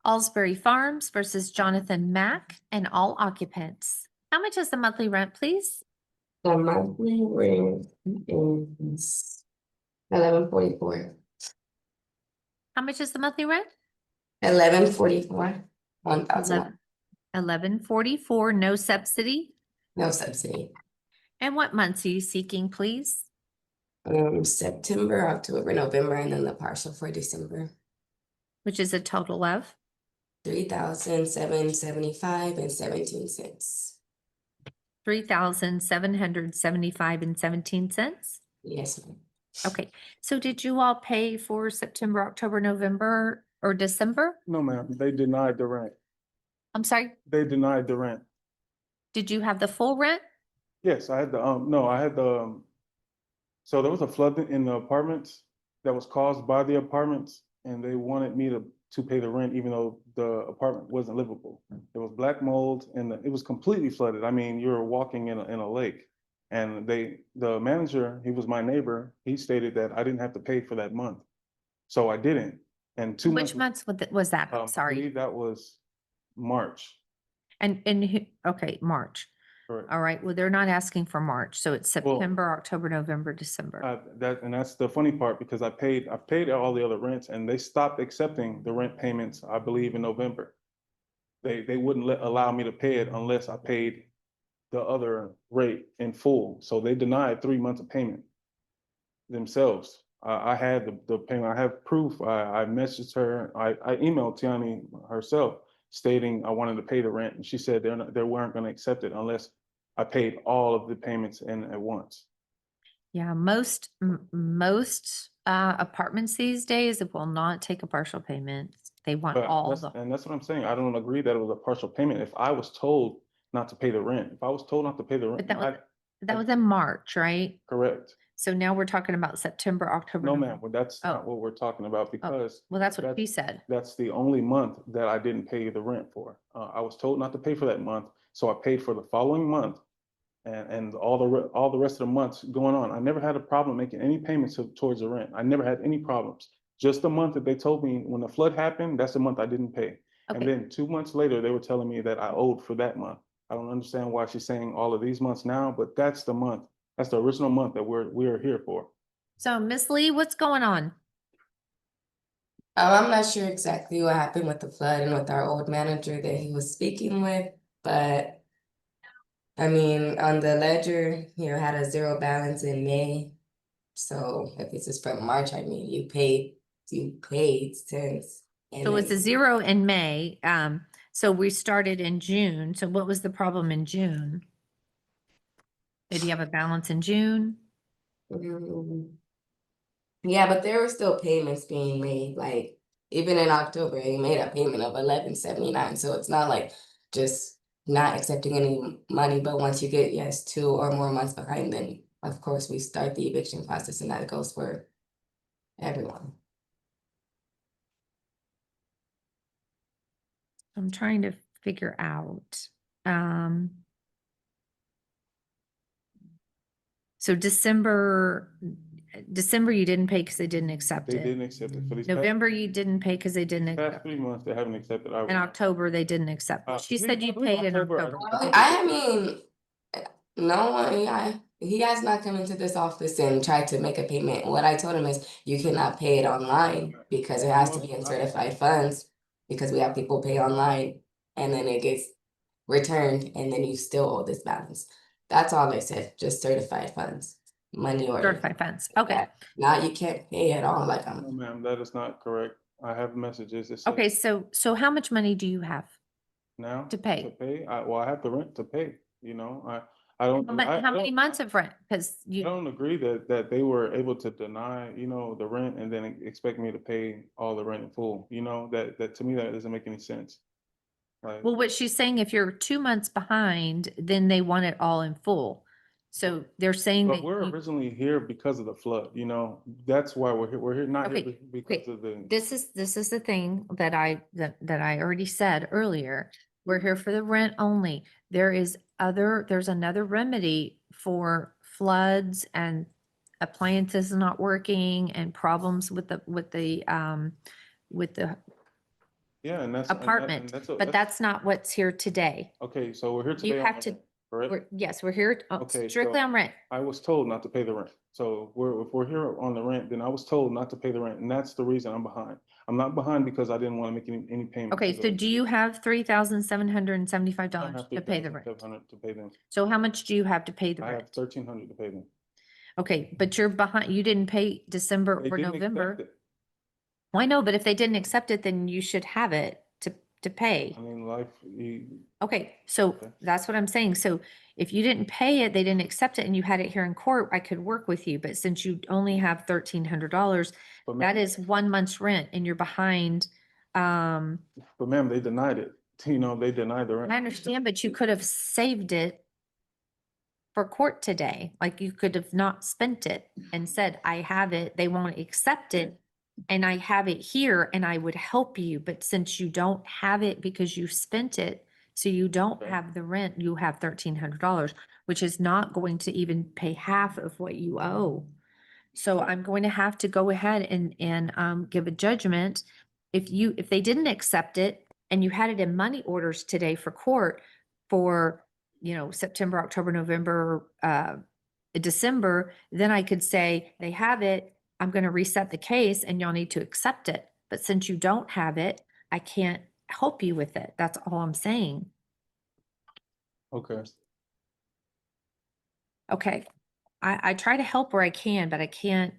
Allsbury Farms versus Jonathan Mack and all occupants. How much is the monthly rent, please? The monthly rent is $11.44. How much is the monthly rent? $11.44. 1,000. $11.44, no subsidy. No subsidy. And what months are you seeking, please? September, October, November, and then the partial for December. Which is a total of? $3,775.17. $3,775.17. Yes, ma'am. Okay, so did you all pay for September, October, November, or December? No, ma'am, they denied the rent. I'm sorry, They denied the rent. did you have the full rent? Yes, I had the, no, I had the, so there was a flood in the apartments that was caused by the apartments, and they wanted me to pay the rent even though the apartment wasn't livable. There was black mold and it was completely flooded. I mean, you were walking in a lake. And the manager, he was my neighbor, he stated that I didn't have to pay for that month. So I didn't. And 2 months. Which months was that? I Sorry. believe that was March. Okay, March. Correct. All right, well, they're not asking for March, so it's September, October, November, December. That's the funny part, because I paid all the other rents and they stopped accepting the rent payments, I believe, in November. They wouldn't allow me to pay it unless I paid the other rate in full. So they denied 3 months of payment themselves. I had the payment. I have proof. I messaged her. I emailed Tiani herself stating I wanted to pay the rent, and she said they weren't going to accept it unless I paid all of the payments in at once. Yeah, most apartments these days will not take a partial payment. They want But all that's, the. and that's what I'm saying. I don't agree that it was a partial payment. If I was told not to pay the rent, if I was told not to pay the rent, But that was in March, right? correct. So now we're talking about September, October. No, November. ma'am, well, that's not Oh. what we're talking about, because Well, that's what she said. that's the only month that I didn't pay the rent for. I was told not to pay for that month, so I paid for the following month and all the rest of the months going on. I never had a problem making any payments towards the rent. I never had any problems. Just the month that they told me when the flood happened, that's the month I didn't pay. Okay. And then 2 months later, they were telling me that I owed for that month. I don't understand why she's saying all of these months now, but that's the month. That's the original month that we're here for. So Miss Lee, what's going on? I'm not sure exactly what happened with the flood and with our old manager that he was speaking with, but I mean, on the ledger, had a zero balance in May. So if this is from March, I mean, you paid since. So it's a zero in May. So we started in June. So what was the problem in June? Did you have a balance in June? Yeah, but there were still payments being made. Like even in October, he made a payment of $11.79. So it's not like just not accepting any money. But once you get 2 or more months behind, then of course we start the eviction process, and that goes for everyone. I'm trying to figure out. So December you didn't pay because they didn't accept They it. didn't accept it for these November you didn't pay because they didn't past accept 3 it. months. They haven't accepted. In October they didn't accept it. She said you paid in October. I mean, no, he has not come into this office and tried to make a payment. What I told him is you cannot pay it online because it has to be in certified funds, because we have people pay online and then it gets returned and then you still owe this balance. That's all I said, just certified funds, money order. Certified funds. Okay. Now you can't pay at all. Like No, ma'am, that is not correct. I have messages that say Okay, so how much money do you have now to pay? I have the rent to pay. I don't. How many months of rent? Because I don't agree that they were able to deny, the rent and then expect me to pay all the rent in full. That to me, that doesn't make any sense. Like, well, what she's saying, if you're 2 months behind, then they want it all in full. So they're saying but that we're originally here because of the flood. That's why we're here. We're here not here because of the. This is the thing that I already said earlier. We're here for the rent only. There's another remedy for floods and appliances not working and problems with the Yeah, and that's. apartment, but that's not what's here today. Okay, so we're here today. You on have the to, rent, correct? yes, we're here Okay, strictly so- on rent. I was told not to pay the rent. So if we're here on the rent, then I was told not to pay the rent, and that's the reason I'm behind. I'm not behind because I didn't want to make any payment. Okay, so do you have $3,775 to pay the rent? $700 to pay them. So how much do you have to pay the I have rent? 1,300 to pay them. Okay, but you're behind, you didn't pay December They or didn't accept November. it. Well, I know, but if they didn't accept it, then you should have it to pay. I mean, Okay, so Okay. that's what I'm saying. So if you didn't pay it, they didn't accept it and you had it here in court, I could work with you. But since you only have $1,300, but that ma'am, is 1 month's rent and you're behind. but ma'am, they denied it. You know, they denied the rent. I understand, but you could have saved it for court today. Like you could have not spent it and said, I have it, they won't accept it. And I have it here and I would help you. But since you don't have it because you spent it, so you don't Okay. have the rent, you have $1,300, which is not going to even pay half of what you owe. So I'm going to have to go ahead and give a judgment. If they didn't accept it and you had it in money orders today for court for, September, October, November, December, then I could say they have it. I'm going to reset the case and y'all need to accept it. But since you don't have it, I can't help you with it. That's all I'm saying. Okay. Okay. I try to help where I can, but I can't,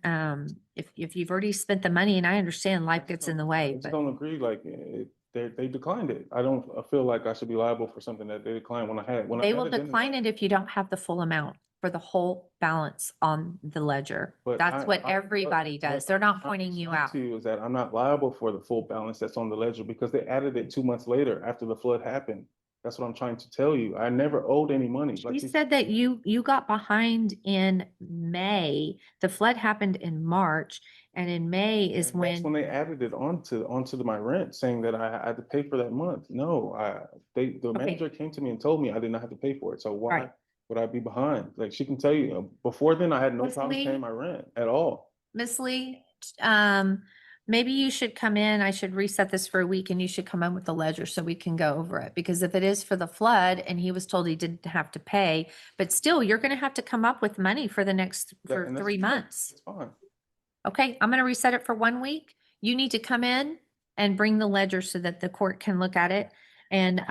if you've already spent the money and I understand life gets in the I way, just but don't agree, like, they declined it. I feel like I should be liable for something that they declined when I had. they will decline it if you don't have the full amount for the whole balance on the ledger. But That's what I- everybody what does. They're not I'm pointing you saying out. To you is that I'm not liable for the full balance that's on the ledger because they added it 2 months later after the flood happened. That's what I'm trying to tell you. I never owed any money. You Like said that you got behind in May. The flood happened in March, and in May is and that's when when, they added it onto my rent, saying that I had to pay for that month. No, the manager came to me and told me I did not have to pay for it. So why Right. would I be behind? Like she can tell you, before then I had no Ms. problem Lee? paying my rent at all. Miss Lee, maybe you should come in. I should reset this for a week and you should come in with the ledger so we can go over it. Because if it is for the flood and he was told he didn't have to pay, but still, you're gonna have to come up with money for the next, for And that's 3 fine. months. It's fine. Okay, I'm gonna reset it for 1 week. You need to come in and bring the ledger so that the court can look at it. And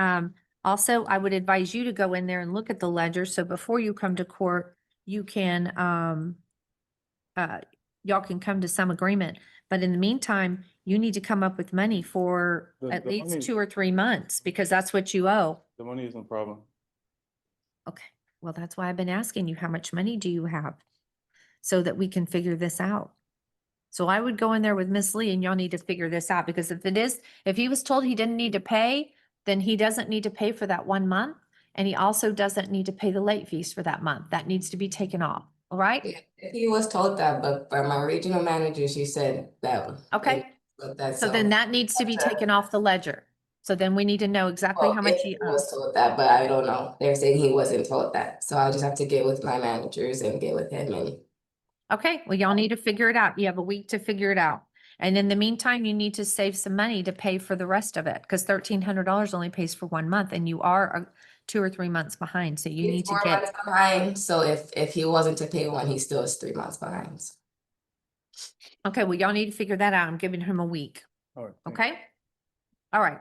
also, I would advise you to go in there and look at the ledger. So before you come to court, you can y'all can come to some agreement. But in the meantime, you need to come up with money for at The least money- 2 or 3 months because that's what you owe. The money isn't a problem. Okay, well, that's why I've been asking you, how much money do you have? So that we can figure this out. So I would go in there with Miss Lee and y'all need to figure this out because if he was told he didn't need to pay, then he doesn't need to pay for that 1 month. And he also doesn't need to pay the late fees for that month. That needs to be taken off, all right? Yeah, he was told that, but by my regional manager, she said that. Okay. But that's So then that needs to be taken off the ledger. So then we need to know exactly how much if he he owes. was told that, but I don't know. They're saying he wasn't told that, so I just have to get with my managers and get with him and. Okay, well, y'all need to figure it out. You have a week to figure it out. And in the meantime, you need to save some money to pay for the rest of it because $1,300 only pays for 1 month and you are 2 or 3 months behind. So you He's need to 4 get. months behind, so if he wasn't to pay one, he still is 3 months behind. Okay, well, y'all need to figure that out. I'm giving him a week. All right. thank you. Okay? All right.